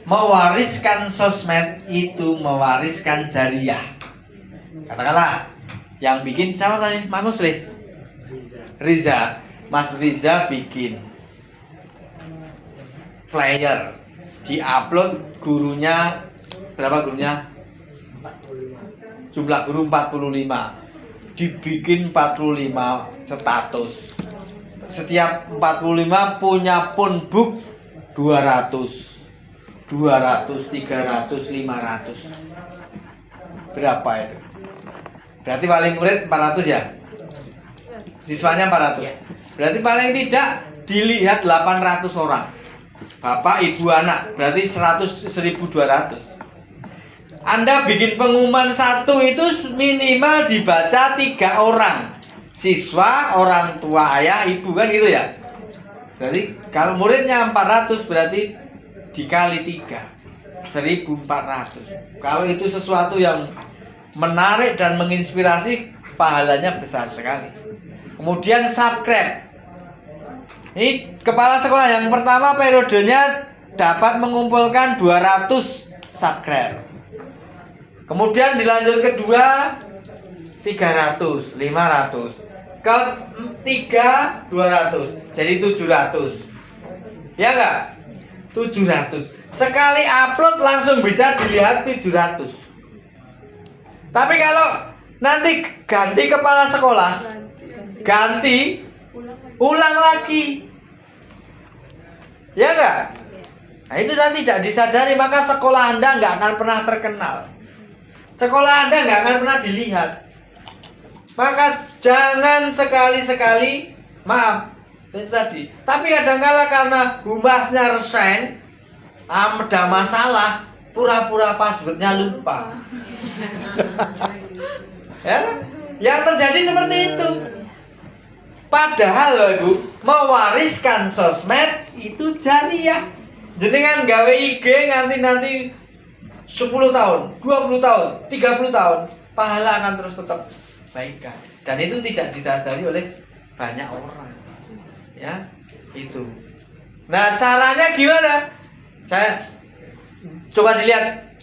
Mewariskan sosmed itu mewariskan jariah. Katakanlah yang bikin siapa tadi? Mas Muslim? Riza. Mas Riza bikin flyer, diupload, gurunya berapa gurunya? 45. Jumlah guru 45. Dibikin 45 status. Setiap 45 punya phone book 200. 200, 300, 500. Berapa itu? Berarti paling murid 400 ya? Siswanya 400. Berarti paling tidak dilihat 800 orang. Bapak, ibu, anak. Berarti 100, 1200. Anda bikin pengumuman satu itu minimal dibaca 3 orang. Siswa, orang tua, ayah, ibu, kan gitu ya? Berarti kalau muridnya 400 berarti dikali 3 1400. Kalau itu sesuatu yang menarik dan menginspirasi, pahalanya besar sekali. Kemudian subscribe. Ini kepala sekolah yang pertama periodenya dapat mengumpulkan 200 subscribe. Kemudian dilanjut kedua 300, 500. Ketiga 200. Jadi 700. Ya enggak? 700. Sekali upload langsung bisa dilihat 700. Tapi kalau nanti ganti kepala sekolah, ganti ulang lagi. Ya enggak? Nah, itu nanti tidak disadari, maka sekolah Anda nggak akan pernah terkenal. Sekolah Anda nggak akan pernah dilihat. Maka jangan sekali-sekali, maaf, itu tadi. Tapi kadang-kala karena humasnya resign, ada masalah, pura-pura passwordnya lupa. Ya, yang terjadi seperti itu. Padahal loh Ibu, mewariskan sosmed itu jariah. Jenengan gawe IG nanti 10 tahun, 20 tahun, 30 tahun, pahala akan terus tetap baikkan. Dan itu tidak disadari oleh banyak orang. Ya, itu. Nah, caranya gimana? Saya coba dilihat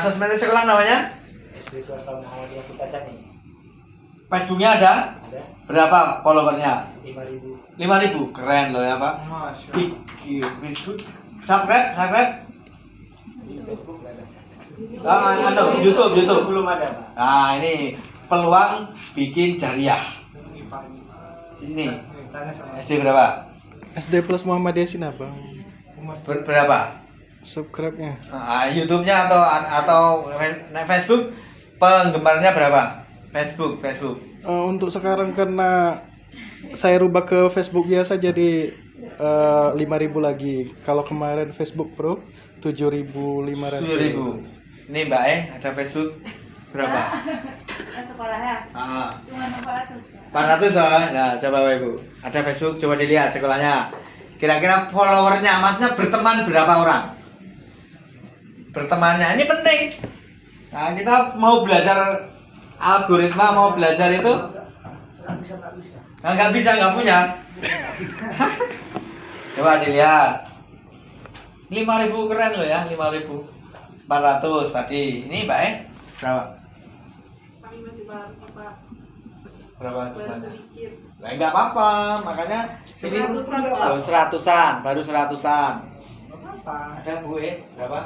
sosmed sekolah namanya SD Swasta Muhammadiyah Kutacani. Facebooknya ada? Ada. Berapa followernya? 5.000. 5.000. Keren loh ya Pak. Facebook. Subscribe. Di Facebook nggak ada. YouTube. Belum ada, Pak. Nah, ini peluang bikin jariah. Ini SD berapa? SD Plus Muhammadiyah Sinabang. Berapa? Subscribe-nya. Nah, YouTube-nya atau Facebook penggemarnya berapa? Facebook. Untuk sekarang karena saya rubah ke Facebook biasa jadi 5.000 lagi. Kalau kemarin Facebook Pro 7.500. 7.000. Ini Mbak ada Facebook berapa? Sekolahnya cuma 400. 400 oh. Nah, coba Bapak Ibu. Ada Facebook, coba dilihat sekolahnya. Kira-kira followernya, maksudnya berteman berapa orang? Bertemannya, ini penting. Nah, kita mau belajar algoritma, mau belajar itu nggak bisa, nggak punya. Coba dilihat. 5.000 keren loh ya, 5.000. 400 tadi. Ini Mbak berapa? Kami masih baru, Pak. Berapa Baru semuanya? sedikit. Lah enggak apa-apa, makanya sini 100-an, Pak. baru 100-an, baru 100-an. Apa? Ada Bu berapa?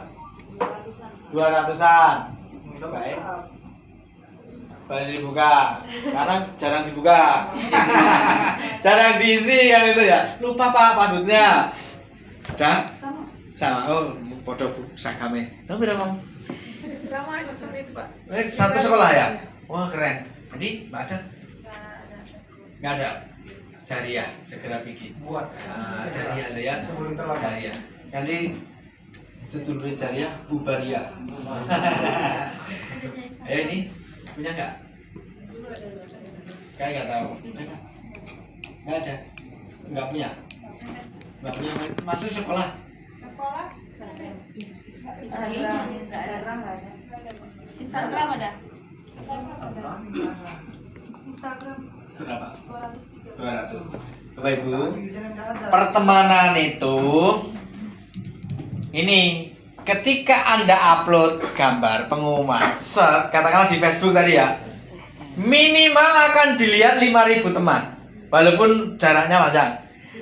200-an. 200-an. Baik. Banyak dibuka, karena jarang dibuka. Jarang diisi kan itu ya. Lupa Pak passwordnya. Sudah? Sama. Oh, podo Bu sakame. Kamu berapa? Sama seperti itu, Pak. Satu sekolah ya? Wah, keren. Jadi, Mbak ada? Nggak ada. Jariah, segera bikin. Buat. Nah, jariah lo ya. Sebelum terlambat. Jariah. Nanti sedulur jariah bubaria. Ayo ini punya nggak? Kayak nggak tahu. Nggak ada. Nggak punya. Masuk sekolah. Instagram nggak ada. Instagram ada. Instagram Berapa? 200. 200. Bapak Ibu, pertemanan itu Ini ketika Anda upload gambar pengumuman, set, katakanlah di Facebook tadi ya, minimal akan dilihat 5.000 teman, walaupun jaraknya panjang.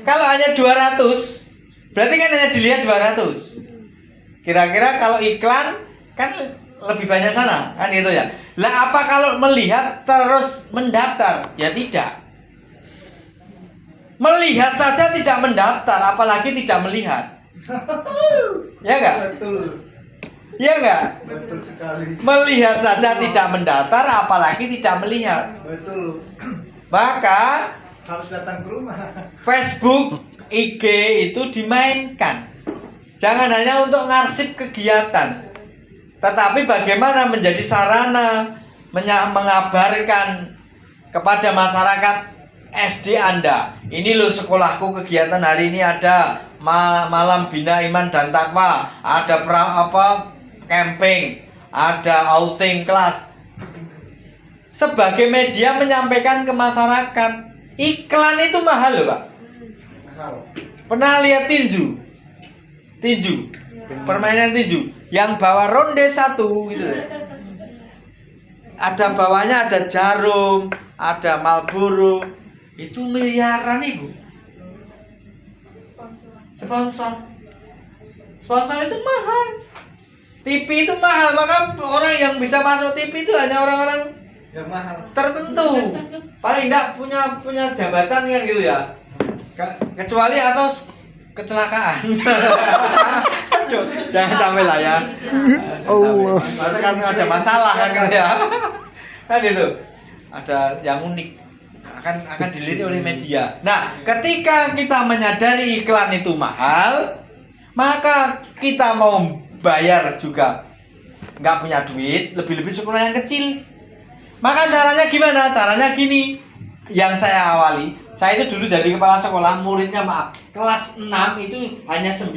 Kalau hanya 200, berarti kan hanya dilihat 200. Kira-kira kalau iklan kan lebih banyak sana, kan gitu ya. Lah apa kalau melihat terus mendaftar? Ya tidak. Melihat saja tidak mendaftar, apalagi tidak melihat. Ya enggak? Betul. Ya enggak? Betul sekali. Melihat saja tidak mendaftar, apalagi tidak melihat. Betul. Maka Harus datang ke rumah. Facebook, IG itu dimainkan. Jangan hanya untuk ngarsip kegiatan, tetapi bagaimana menjadi sarana mengabarkan kepada masyarakat SD Anda. Ini loh sekolahku kegiatan hari ini ada malam bina iman dan takwa, ada camping, ada outing kelas. Sebagai media menyampaikan ke masyarakat. Iklan itu mahal loh Pak. Pernah lihat tinju? Permainan tinju yang bawa ronde 1 gitu. Ada bawahnya ada jarum, ada Marlboro. Itu miliaran Ibu. Sponsor itu mahal. TV itu mahal, maka orang yang bisa masuk TV itu hanya orang-orang Yang mahal. tertentu. Paling enggak punya jabatan kan gitu ya. Kecuali atau kecelakaan. Aduh, jangan sampai lah ya. Allah. Masa kan ada masalah kan gitu ya. Kan itu. Ada yang unik. Akan dilihat oleh media. Nah, ketika kita menyadari iklan itu mahal, maka kita mau bayar juga nggak punya duit, lebih-lebih sekolah yang kecil. Maka caranya gimana? Caranya gini. Yang saya awali, saya itu dulu jadi kepala sekolah, muridnya maaf, kelas 6 itu hanya 9,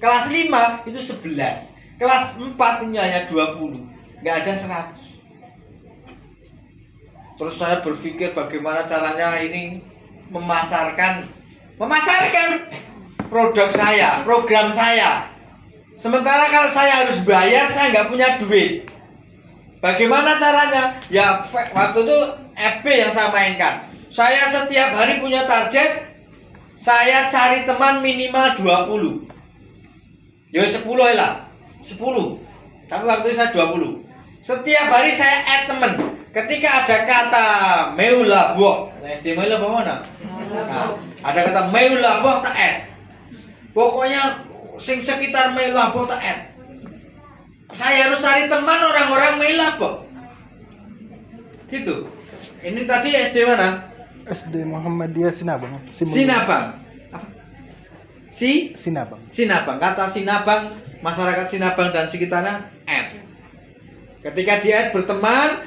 kelas 5 itu 11, kelas 4 ini hanya 20, nggak ada 100. Terus saya berpikir bagaimana caranya ini memasarkan produk saya, program saya. Sementara kalau saya harus bayar, saya nggak punya duit. Bagaimana caranya? Ya waktu itu FB yang saya mainkan. Saya setiap hari punya target, saya cari teman minimal 20. Ya 10 lah. 10. Tapi waktu itu saya 20. Setiap hari saya add teman. Ketika ada kata meulaboh, SD meulaboh mana? Nah, ada kata meulaboh tak add. Pokoknya sing sekitar meulaboh tak add. Saya harus cari teman orang-orang meulaboh. Gitu. Ini tadi SD mana? SD Muhammadiyah Sinabang. Sinabang. Apa? Sinabang. Sinabang. Kata Sinabang, masyarakat Sinabang dan sekitarnya add. Ketika di add berteman,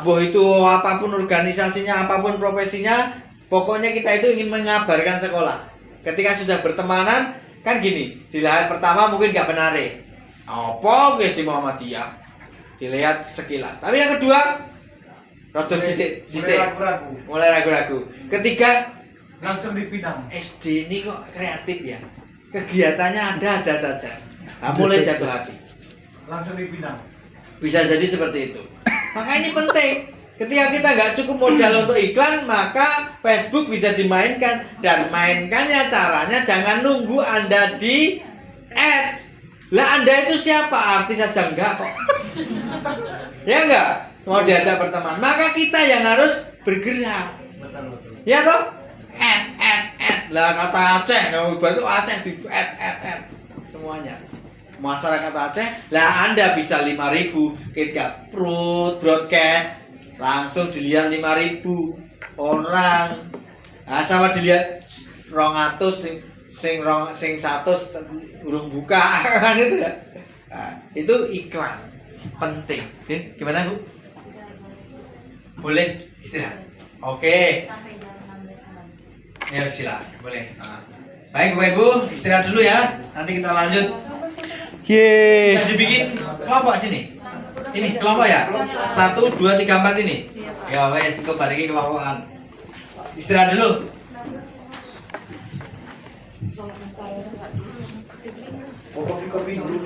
boh itu apapun organisasinya, apapun profesinya, pokoknya kita itu ingin mengabarkan sekolah. Ketika sudah bertemanan, kan gini, dilihat pertama mungkin nggak menarik. Apa guys di Muhammadiyah? Dilihat sekilas. Tapi yang kedua, rada sidik, mulai ragu-ragu. Ketiga, Langsung dipinang. SD ini kok kreatif ya. Kegiatannya ada saja. Nah, mulai jatuh hati. Langsung dipinang. Bisa jadi seperti itu. Maka ini penting. Ketika kita nggak cukup modal untuk iklan, maka Facebook bisa dimainkan. Dan mainkannya caranya jangan nunggu Anda di add. Lah Anda itu siapa? Artis aja enggak kok. Ya enggak? Mau diajak berteman. Maka kita yang harus bergerak. Betul. Ya toh? Add. Lah kata Aceh, kalau itu Aceh di add. Semuanya. Masyarakat Aceh, lah Anda bisa 5.000 ketika broadcast langsung dilihat 5.000 orang. Nah, sama dilihat 200 sing 100 urung buka kan itu ya. Nah, itu iklan penting. Gimana Bu? Boleh istirahat? Oke. Sampai jam 16 malam. Ya silakan, boleh. Baik Bapak Ibu, istirahat dulu ya. Nanti kita lanjut. Yeay. Bisa dibikin kelompok sini. Ini kelompok ya? 1, 2, 3, 4 ini. Ya wes, itu bariki kelompokan. Istirahat dulu. Kopi dulu.